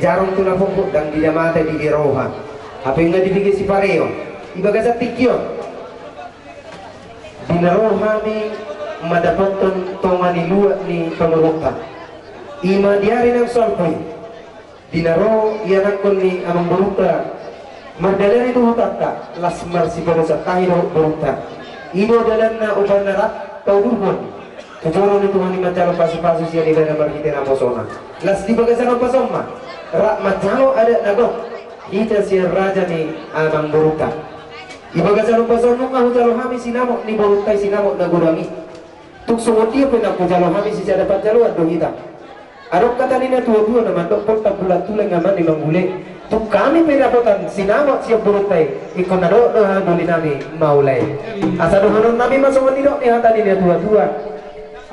jarong tu na pungkut dan di mata di roha. Apa yang nggak dibigi si pareo? Ibaga sa tikyo. Di roha ni madapatan tongani luat ni pemurukta. Ima diari ng solpoy. Di naro ianakon ni amang burukta. Madalan itu hutaka lasmar si pada sa tahiro burukta. Ino dalan na uban narak tau durhon. Kejoro ni Tuhan ni macalo pasu-pasu siya di dalam kita na posona. Las di bagasan ng pasoma. Rak macalo ada nagok. Kita siya raja ni amang burukta. Ibaga sa lupa sa nung jalo kami sinamok ni borutay sinamok na gurangi. Tuk sumutiyo pinaku jalo kami si siya dapat jalo at dohita. Arok kata nina tua-tua naman doktor tabulat tulang naman ni mangguli. Tuk kami pinapotan sinamok siya borutay. Iko na doha duli nami maulay. Asa dohanon nami masuk nidok ni hata nina tua-tua.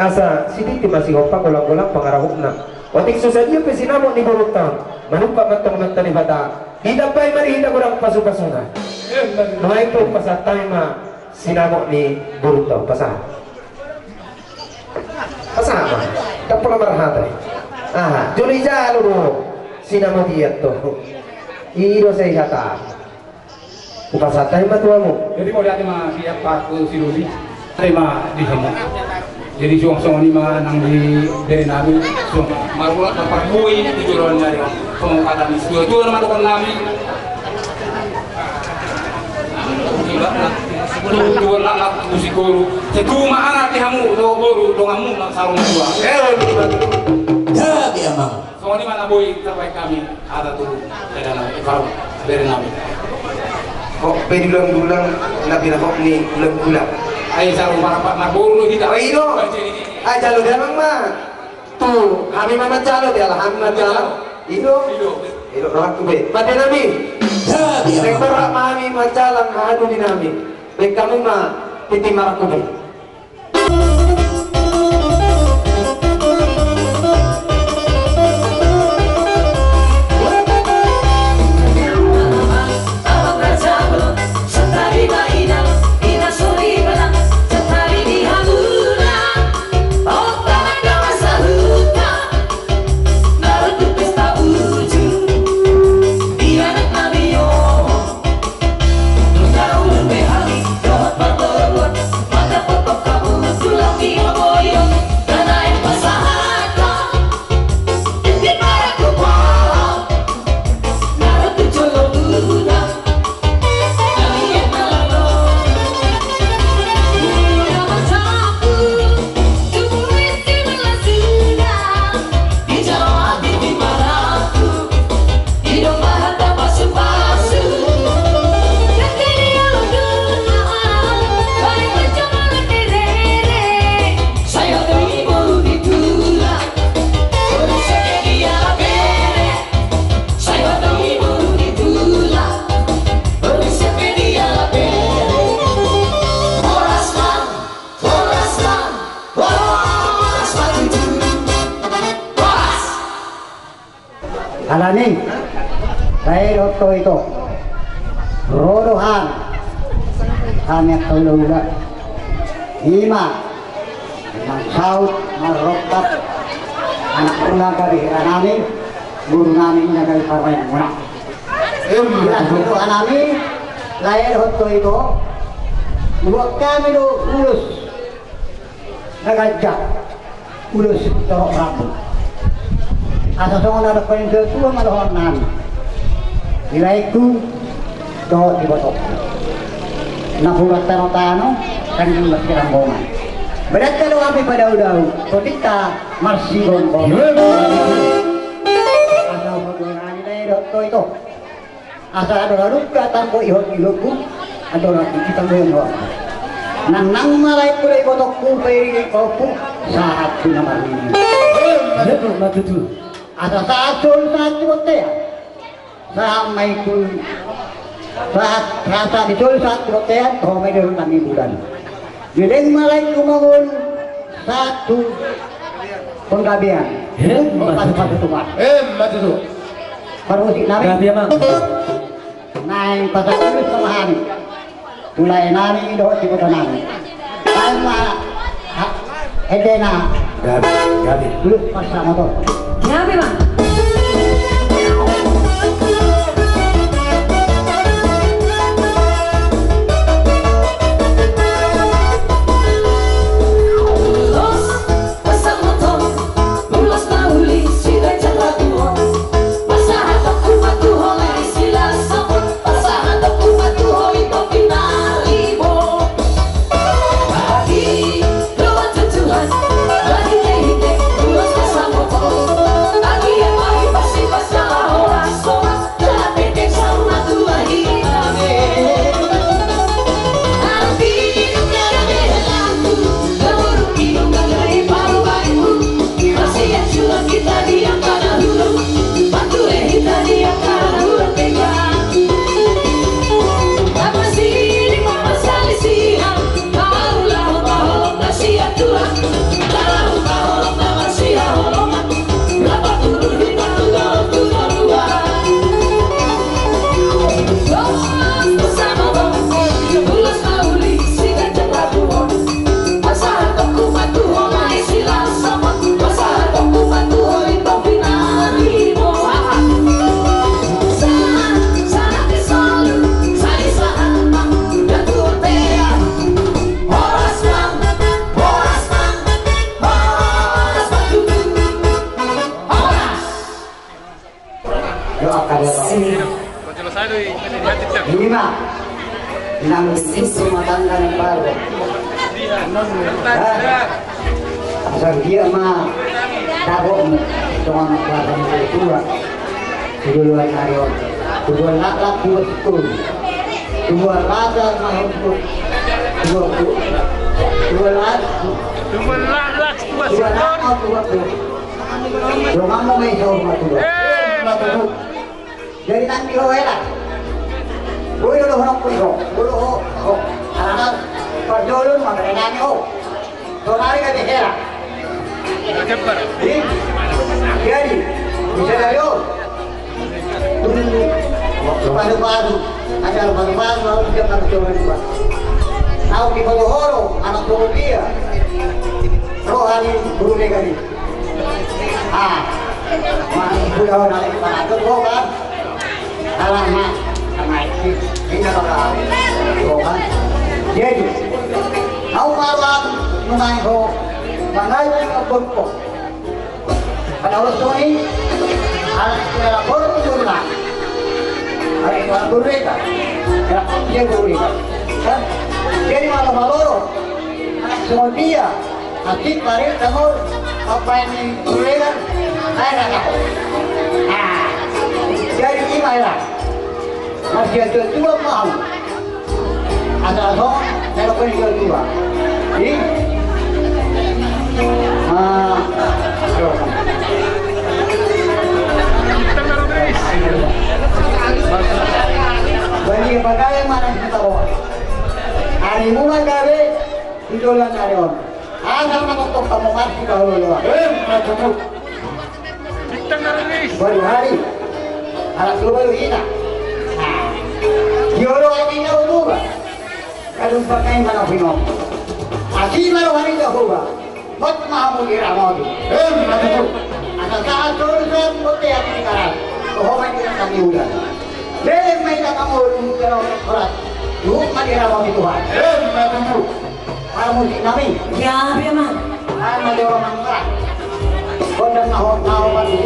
Asa siditi masih hopa kolang-kolang pangarahok na. Watik susah dia pe sinamok ni borutang. Manumpa matang-matang ni hata. Tidak pay mari hindi kurang pasu-pasuna. Noa itu pasatay ma sinamok ni Boruto pasah. Pasah ma. Kapula marhata. Ah, juli jalo do sinamok dia to. Iro sa ihata. Pasatay ma tuamu. Jadi mau lihat ma siap Pak Siluli. Terima di sana. Jadi suang-suang ni ma nang di nabi suang marula perpui di juruan nyari. Suang kata misua tu nama tukang nami. Dua anak musik guru, cuma anak tihamu, do guru, do kamu nak sarung dua. Jadi emang. Soalnya mana boy terbaik kami ada tuh ada nama Iqram dari nabi. Kok pendulang-dulang nabi nakok ni bulang-bulang. Ayo sarung para pak nak guru kita. Ayo, ayo jalo demang mah. Tuh, kami mama jalo dia alhamdulillah jalo. Ilo orang tu be. Pada nabi. Jadi emang. Rekor kami macalang hadu di nabi. Baik kami mah titi marakubi. Alani, saya dokter itu, rodohan, kami kelula, lima, saud, marokat, anak ulang dari anami, guru nami dari parway muna. Bila itu anami, saya dokter itu, buat kami itu ulus, nagajak, ulus torok rambut. Asa songon ada paling tua malohon nami. Bila itu do dibotok. Nabulat tano-tano kan bulat kirambongan. Berat kalau kami pada udau, ketika marsi gombong. Asa hubungan ini dokto itu. Asa ada luka tanpa ihok-ihokku, ada lagi kita ngono. Nang malai pula ibotokku peri kopu saat pinamar ini. Betul betul. Ada sasul saat kote ya, sampai pun saat rasa ditul saat kote ya, kau mai dulu kami bulan. Jadi malai kumangun satu penggabian, pas tuan. Betul. Permusik nabi. Gabian mang. Naik pasal tulis pemahaman. Mulai nami doh di kota nami. Karena edena. Gabi. Dulu pasal motor. Gabi bang. 5 nang pintu rumah tangga yang baru. Asal dia mah tabok cuma keluarga kedua kedua karyawan kedua lak buat itu dua lada mah dua lak dua mau main sama dua jadi nanti hoela boleh lo orang punya boleh anak perjolun mah dengan yo tonari ka dihera jadi bisa dayo padu-padu ada padu-padu lalu dia akan coba dua tahu di Bodohoro anak dia rohani guru negari punya orang yang panatu kan alamat ini orang kan jadi tahu malam menang ko manay ang ko panawag ko ni ang rapor ko na ay ang burreta kaya ang burreta kan jadi malam maloro semua dia nanti tarik tamor apa ini burreta ay na jadi gimana masih ada dua mau ada dong kalau pergi dua ini bagi bagay mana kita bawa hari mulai gawe idolan karyawan asal untuk kamu mati kalau lewat baru hari anak global kita dioro lagi nggak ubah kadang pakai mana pinong asli mana wanita ubah Mat mahu diramodi. Asal saat turusan putih yang sekarang. Kohomai kita kami udah. Lem mai tak kamu kalau berat. Yuk mati diramodi Tuhan. Para musik kami. Ya, biar mah. Ada orang mangkrak. Kodam naho mati.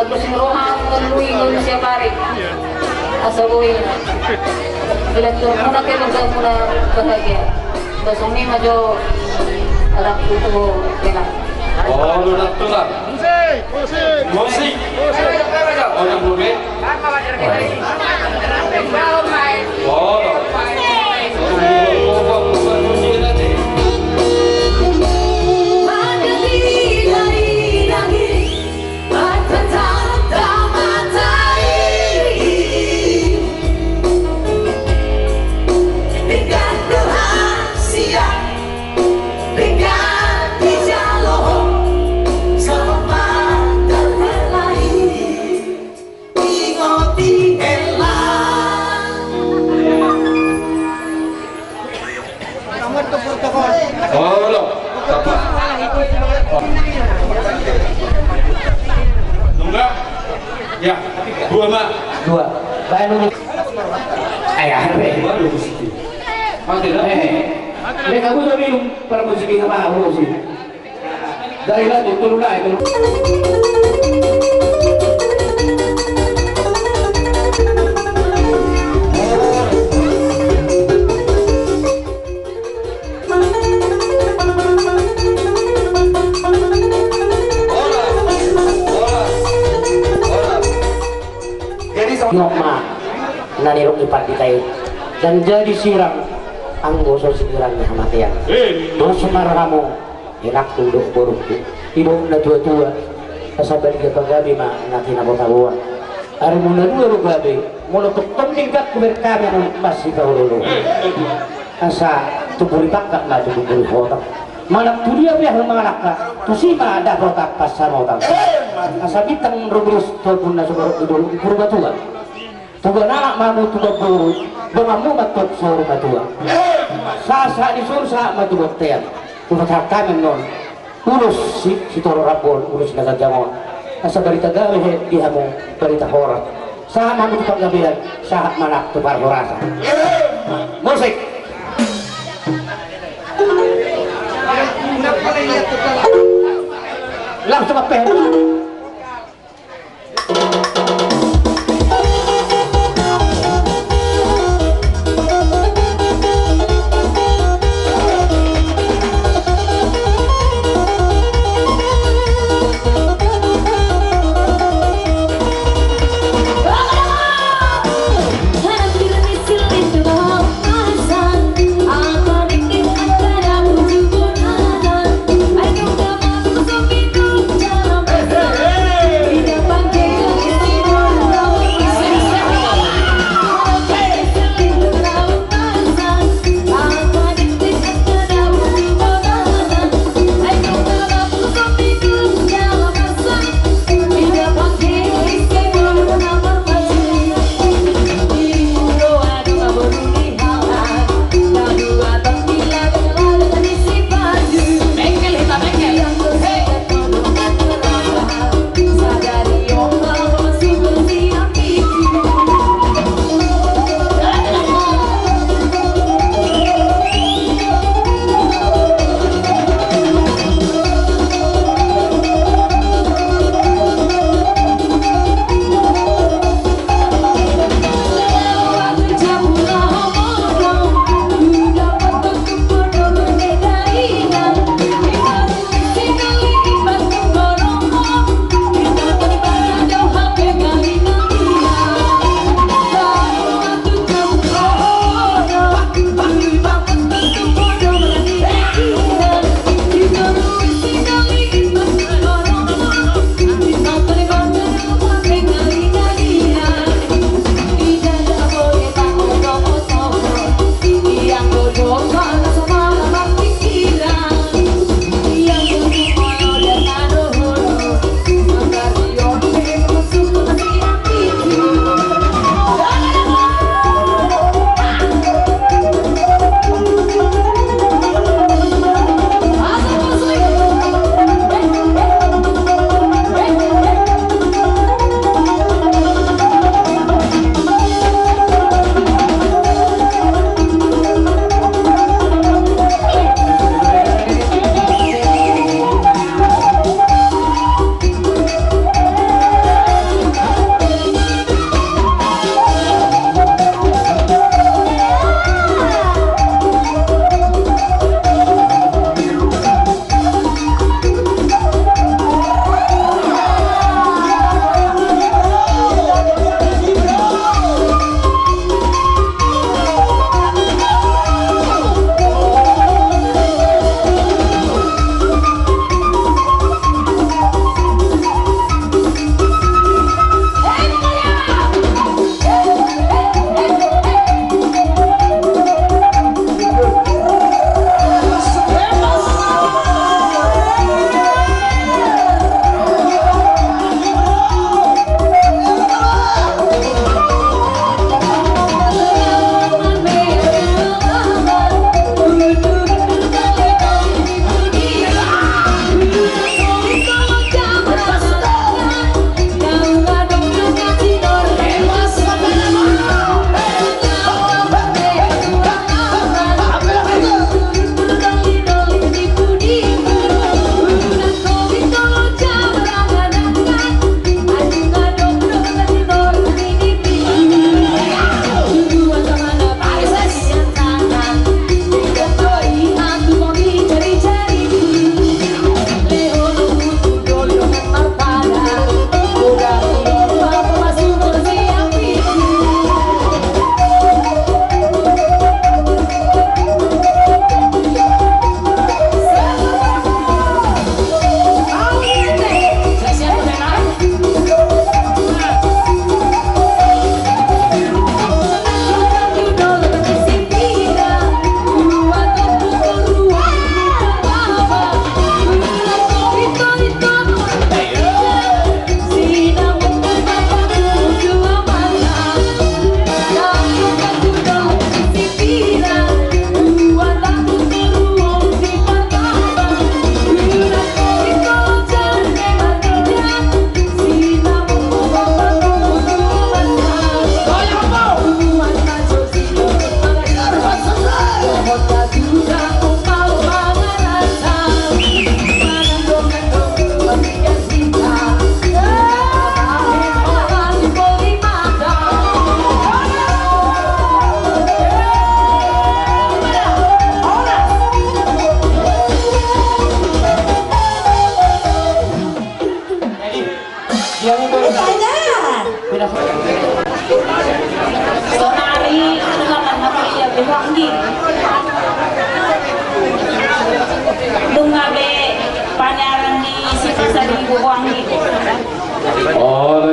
Tapos rohang luingon siya pare. Asaboy. Elector muna kayo muna bahagia. Tapos umi majo anak tuto kena. Oh, lu nak tu lah. Musik. Oh, yang belum eh? Oh, ya, dua mak. Dua. Bayan ayah re. Tidak. Mereka aku udah minum para musik yang apa sih. Dari lagi turun lagi. Nyoma nanirong ipati kayo dan jadi sirang ang goso sirang na hamatian doon sumara mo inak tundok buruk ibu na tua-tua kasabay ka pagabi ma natin na botabuan ari mo na dua gabi mula tumingkat kuberkami ang masih kahululu asa tubuli bakak na tubuli hotak malam tulia biar mengalaka tusima ada hotak pasar hotak asa bitang rubus topun na sugarok idul purbatua tuga na mamu tuga buru bangamu matot soro matua sasa di sursa matubot tean tuga kami non urus si toro rabon urus naga jamon asa barita gawe di hamu barita horat saha mamu tukang gabian saha manak tupar horasa musik langsung apa Hey!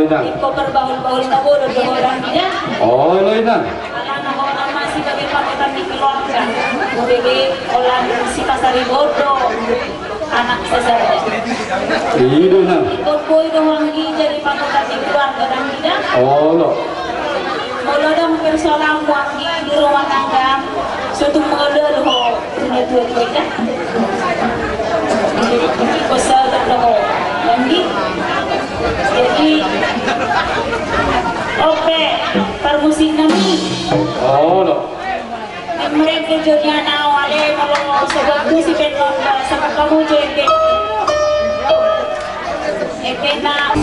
Inang. Iko berbaul-baul na bodo do orang dia. Oh, lo Inang. Anak orang masih bagi paketan di keluarga. Bagi orang si pasari bodo. Anak sesarnya. Iya Inang. Iko boy doang jadi paketan di keluarga dan dia. Oh, lo. Kalau ada persoalan wangi di rumah tangga, suatu model ho punya dua kita. Pasal tak ho, wangi. Jadi, oke, permusik kami. Oh, lo. Mereka jodohnya awalnya kalau sebab musik penon sama kamu jadi. Ekena.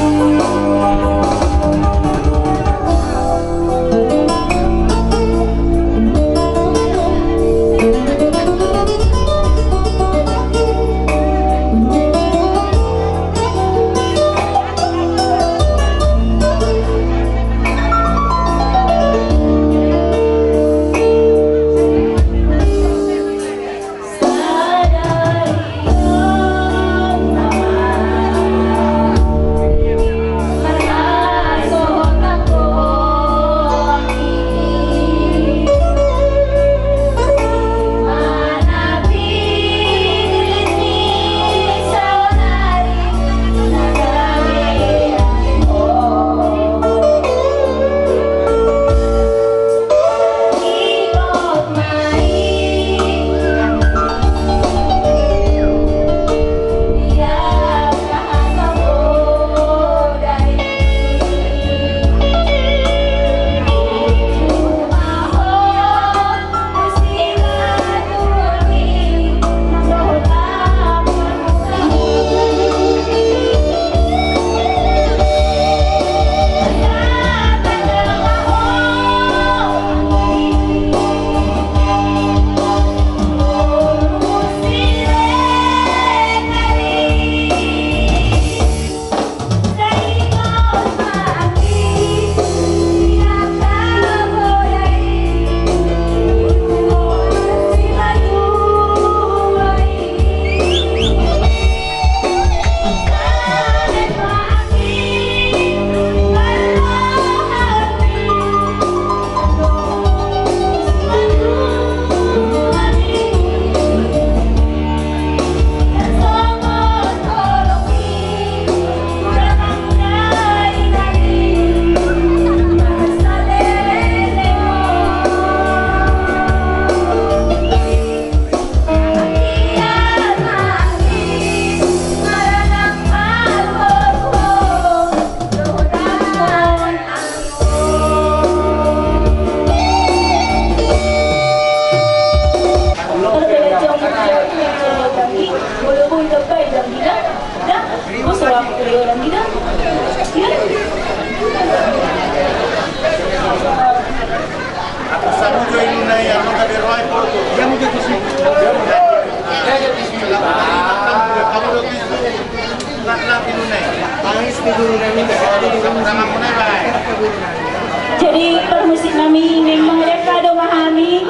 Jadi permusik kami memang mereka do memahami.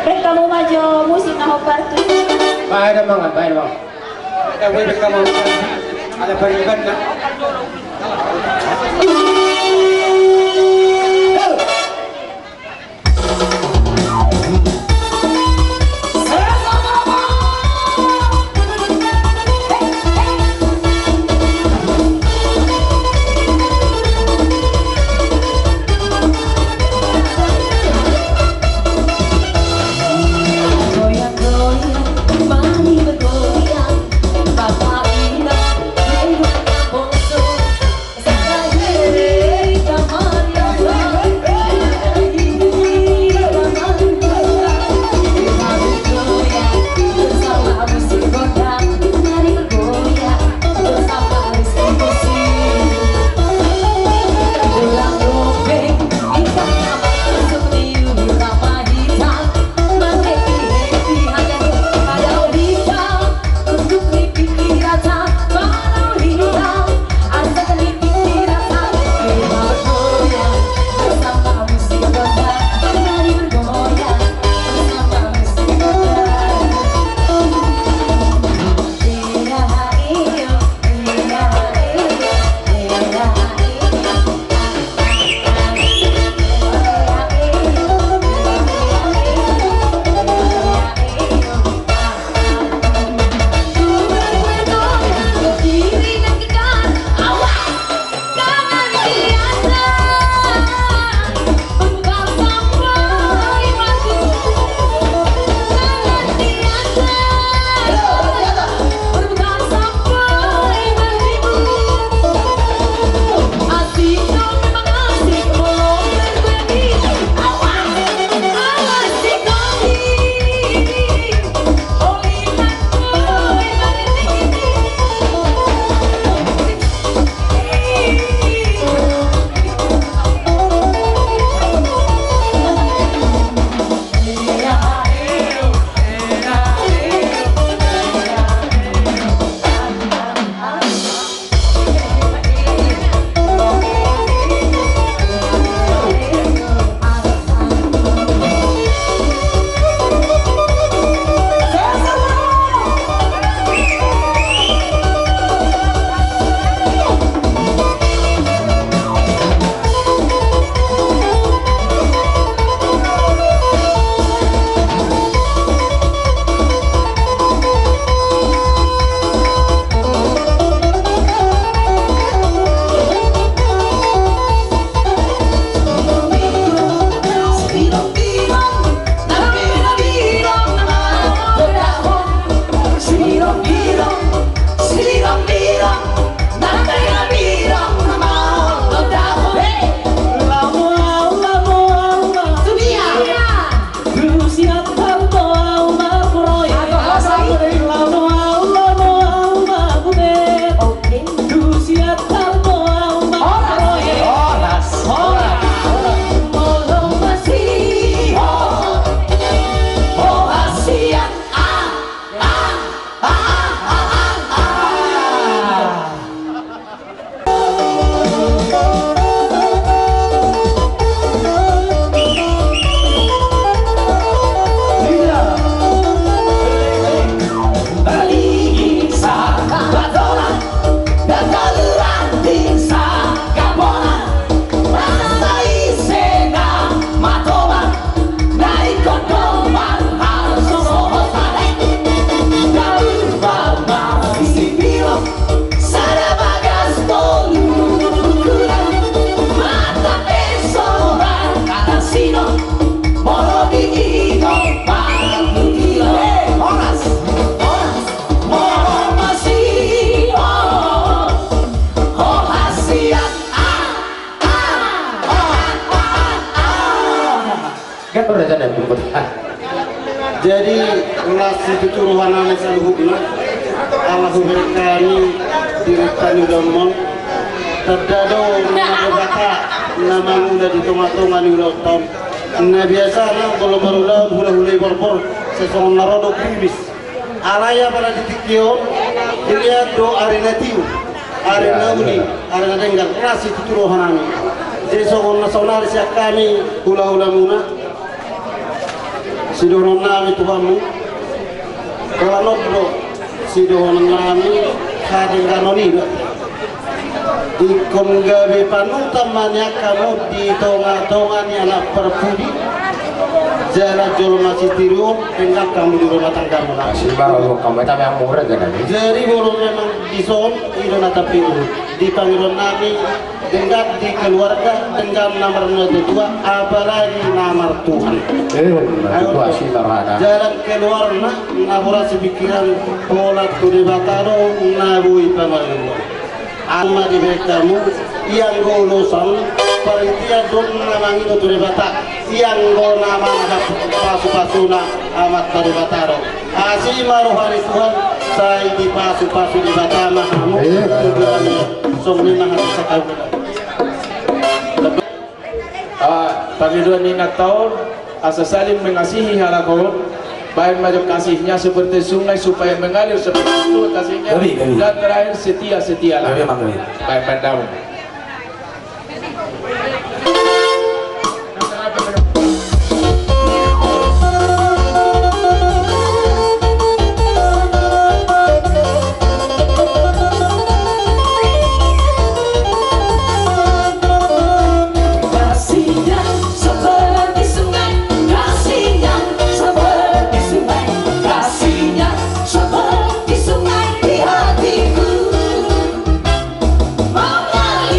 Mereka mau maju musik naho partu. Baik banget, baik banget. Mereka mau ada peringat nak. Bapak Ina, Ibu Boso, saya tuturuhan anak saluhukna Allahu berkani direktani domon terdado nama bata nama muda di tengah-tengah di lautan nah biasanya kalau baru laut hula-hula berpor sesong narodo krimis alaya pada titik kion dilihat do arena tiu arena uni arena denggal rasi tuturuhan anak jadi sokong nasionalis yang kami hula-hula muna sidoron nami Tuhanmu kalau nobro sidoron nami kadang kanoni ikon gawe panutamanya kamu di tonga-tongan anak perpudi jalan jol masih tiru dengan kamu di rumah tangga masih baru kamu tapi yang murah kan jadi boleh memang di son itu tapi di panggilan nami dengan di keluarga dengan nomor dua apalagi nomor Tuhan jalan keluar nabura sepikiran pola kude bataro nabui pamaluan alma di kamu yang golosan paritia don namangi no kude bata yang go nama pasu-pasuna amat kude bataro asimaru hari Tuhan saya di pasu-pasu di batama kamu songni mahal sekali panggilan ini tahun asa saling mengasihi halakon baik macam kasihnya seperti sungai supaya mengalir seperti itu kasihnya dan terakhir setia lah baik pandang Mama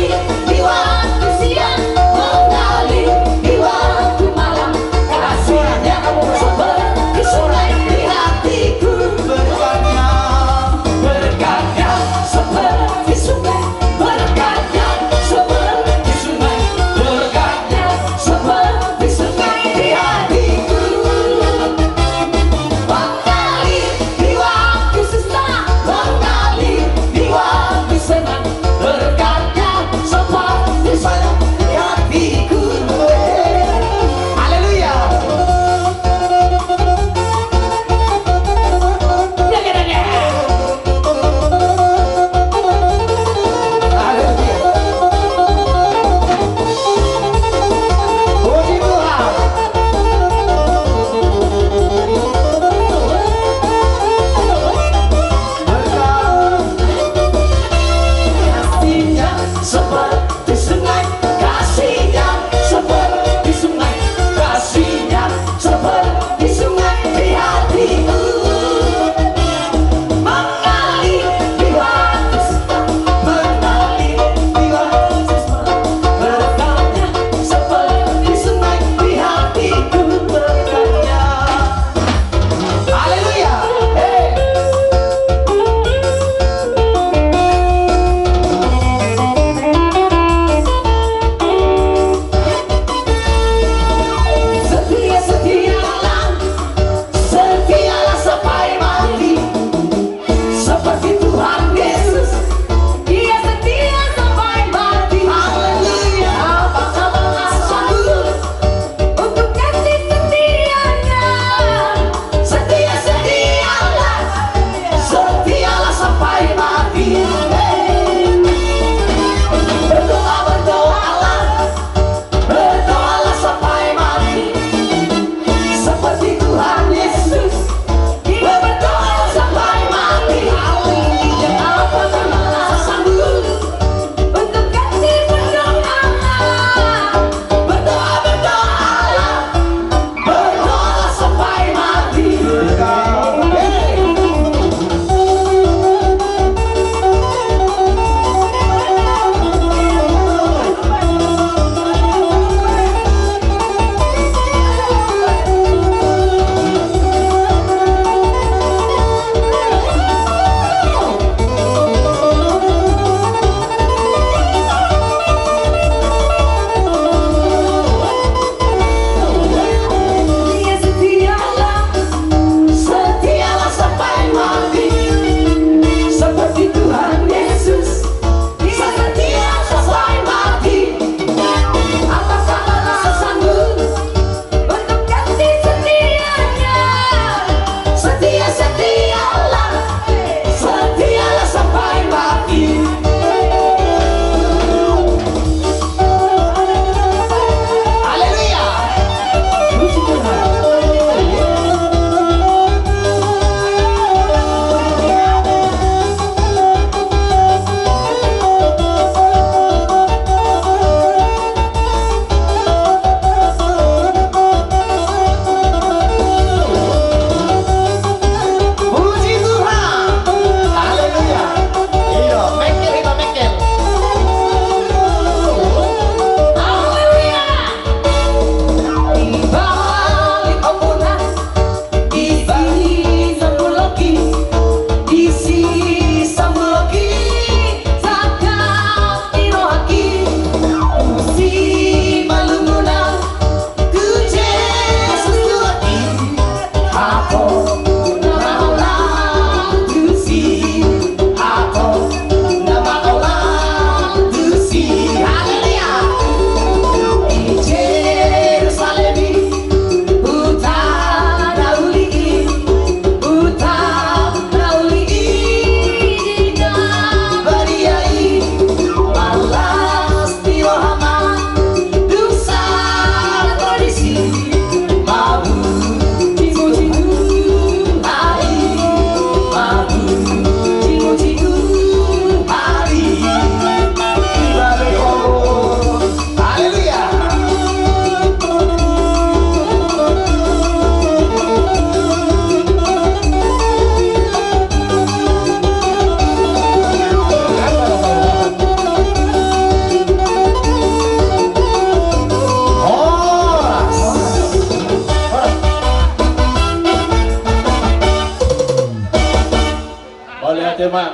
Boleh hati mak.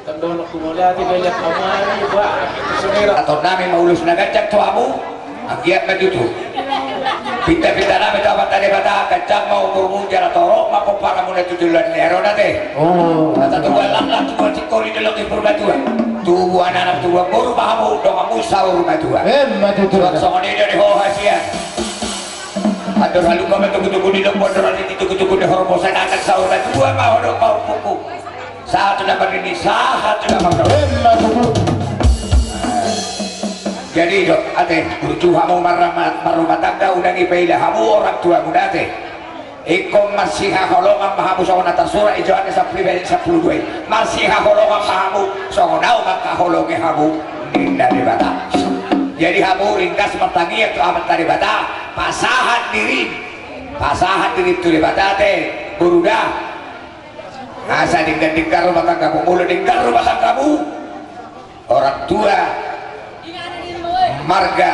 Tandon aku boleh hati banyak amani pak. Sumira. Atau nami maulus nagacak tuamu, agiat na dito. Pinta-pinta namin dapat tadi bata kacang mau bermujar atau rok mako para muna tujulan nero nate. Oh. Kata tuwa lang tuwa cikori delok iburbatuan. Tuwa anak tuwa buru bahamu dong kamu sahur batua. Mati tuwa. Soalnya dari hohasian. Aduh halu kami tunggu-tunggu di depan orang ini tunggu-tunggu di hormosan anak sahur batua mau dong mau puku. Saat sudah berdiri saat sudah mau. Jadi dok, ate lucu kamu marumah tangga udah ngipailah kamu orang tua muda ate. Ikom masih hakolongan mahamu songon atas surah ijoan sa pribadi 12. Masih hakolongan mahamu songon au maka holonge kamu ninda di bata. Jadi kamu ringkas mertangi atau amat dari bata pasahan diri itu di bata ate buruda. Asa dinggar rumah tanggamu mulu dinggar rumah tanggamu orang tua marga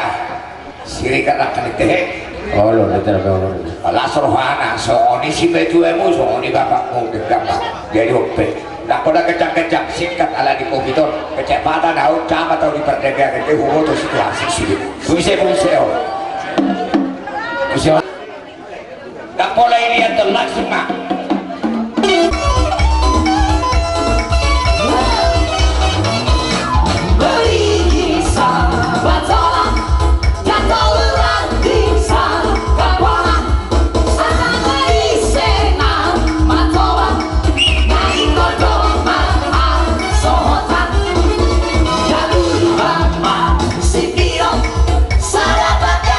sirikan akan ditehe Allah Allah alas rohana sooni si bejuemu sooni bapakmu gampang jadi ope nak pada kecang-kecang singkat ala di komputer kecepatan haut cama atau di perdagangan itu hukum situasi sih museo nak pola ini yang terlaksung mak Sarapata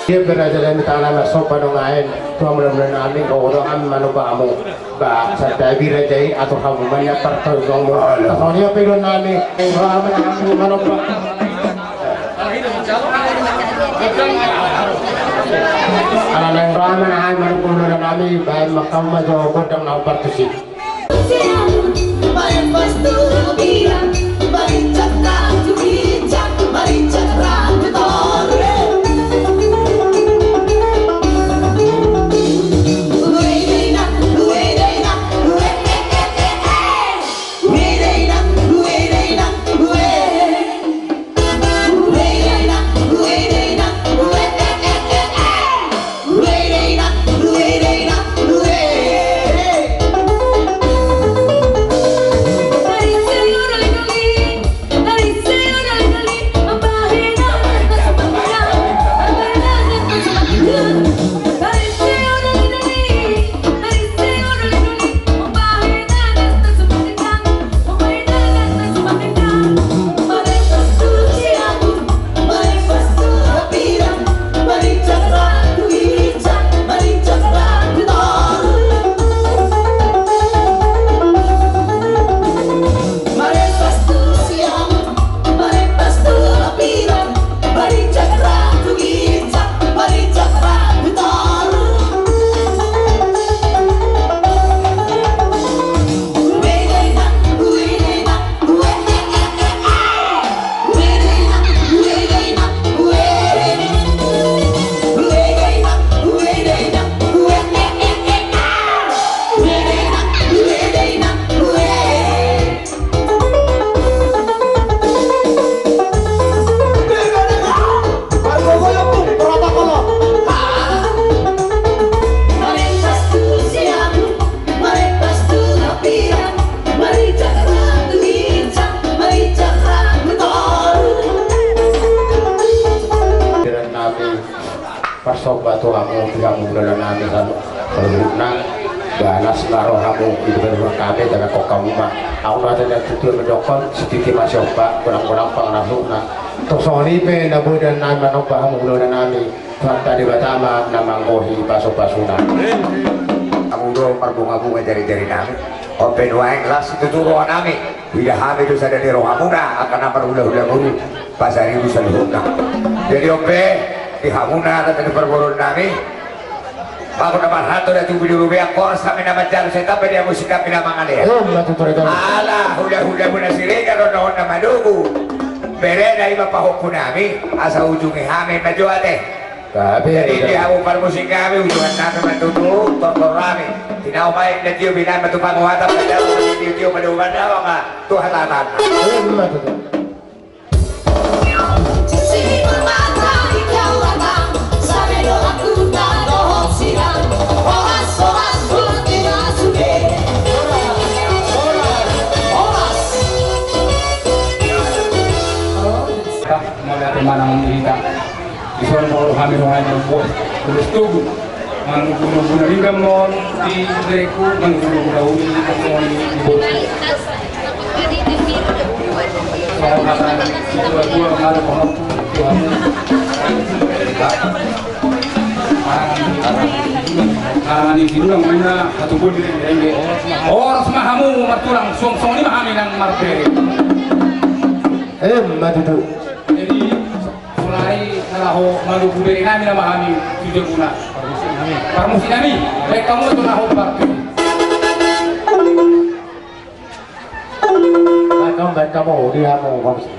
Dia beraja dari tanah sopan dongain, tuh mudah-mudahan amin kau doa manubamu, bah serta birajai atau kamu banyak pertolonganmu. Soalnya pegon nami, doa amin manubah. Kalau yang doa amin manubah nami, baik makam maju kodam nau partusi. Sobat tu kamu tidak mudah nami kan berguna balas naruh kamu itu berkami dengan kok kamu mah aku nanti dan tutur mendokon sedikit masih obat kurang-kurang pengasuk nah to sorry pe nabu dan nami manobah kamu mudah nami tadi batama namanggohi baso-basuna kamu dong berbunga-bunga jari-jari nami open wine kelas itu turuan nami tidak hamil itu sadar di roh kamu nah akan apa udah guru pasar itu seluruhnya jadi open di hamuna atau di perborong nami aku nama hantu dan tubuh dulu biar kor sampai nama jalan saya tapi dia musik kami nama ngale ya alah udah munasiri kalau naon nama dugu bere dari bapak hukum nami asal ujungnya hamil maju teh jadi dia aku permusik kami ujungan nami matutu tortor rami tinau baik dan dia bilang batu panguatan pada dia menuban apa nggak Tuhan tahan manang kita ison ko kami ng ayong buwan tulustog mangugulo rin gamon di Greco mangugulo daw ni kamon ni bot so kata itu ngaro kono ni sinulang mana hatubon ni enge oras mahamu matulang song-song ni mahami ng marte matutu jadi mulai nalaho maluburi namin na mahami sudah guna parmusi nami baik kamu itu nalaho parti baik kamu dia mau parmusi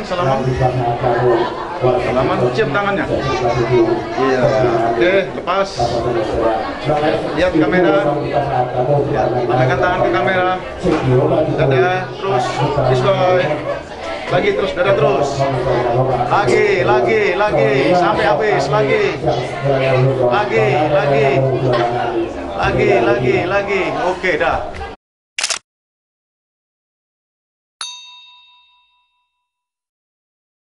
salaman, cium tangannya. Iya, oke, lepas. Lihat kamera. Arahkan tangan ke kamera. Dada, terus, discoy. Lagi terus, dada terus. Lagi, sampai habis, lagi. Oke, dah.